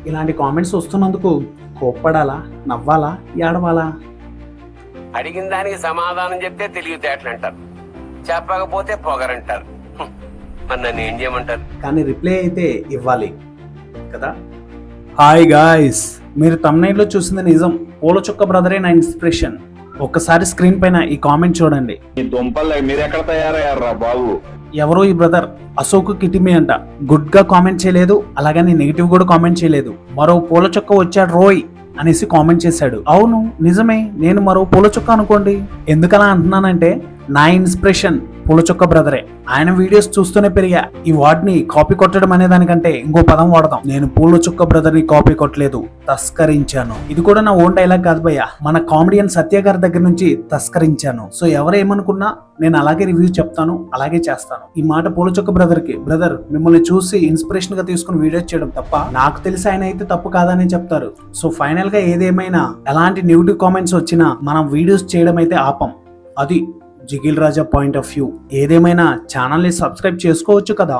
ఇలాంటి కామెంట్స్ వస్తున్నందుకు కోప్పడాలా, నవ్వాలా, ఏడవాలా? అడిగిన దానికి సమాధానం చెప్తే తెలివితేటలు అంటారు, చెప్పకపోతే పొగరంటారు. మరి నన్ను ఏం చేయమంటారు? కానీ రిప్లై అయితే ఇవ్వాలి కదా. హాయ్ గాయ్స్, మీరు తమ్నైల్లో చూసింది నిజం. పూల చుక్క బ్రదరే నా ఇన్స్పిరేషన్. ఒక్కసారి స్క్రీన్ పైన ఈ కామెంట్ చూడండి. ఈ దుంపలు మీరెక్కడ తయారయ్యారా బాబు? ఎవరో ఈ బ్రదర్ అశోక్ కిటిమి అంట. గుడ్ గా కామెంట్ చేయలేదు, అలాగని నెగిటివ్ కూడా కామెంట్ చేయలేదు. మరో పూల చుక్క వచ్చాడు రోయ్ అనేసి కామెంట్ చేశాడు. అవును నిజమే, నేను మరో పూల చుక్క అనుకోండి. ఎందుకలా అంటున్నానంటే నా ఇన్స్పిరేషన్ పూల చుక్క బ్రదరే. ఆయన వీడియోస్ చూస్తూనే పెరిగా. ఈ వార్డ్ని కాపీ కొట్టడం అనే దానికంటే ఇంకో పదం వాడదాం. నేను పూల చుక్క బ్రదర్ ని కాపీ కొట్టలేదు, తస్కరించాను. ఇది కూడా నా ఓన్ డైలాగ్ కాదు భయ్య, మన కామెడియన్ సత్య గారి దగ్గర నుంచి తస్కరించాను. సో ఎవరేమనుకున్నా నేను అలాగే రివ్యూ చెప్తాను, అలాగే చేస్తాను. ఈ మాట పూల చుక్క బ్రదర్ కి, బ్రదర్ మిమ్మల్ని చూసి ఇన్స్పిరేషన్ గా తీసుకుని వీడియోస్ చేయడం తప్ప, నాకు తెలిసి ఆయన అయితే తప్పు కాదని చెప్తారు. సో ఫైనల్ గా ఏదేమైనా ఎలాంటి నెగిటివ్ కామెంట్స్ వచ్చినా మనం వీడియోస్ చేయడం అయితే ఆపం. అది jiggle Raja point of view. ఏదేమైనా ఛానల్ని సబ్స్క్రైబ్ చేసుకోవచ్చు కదా.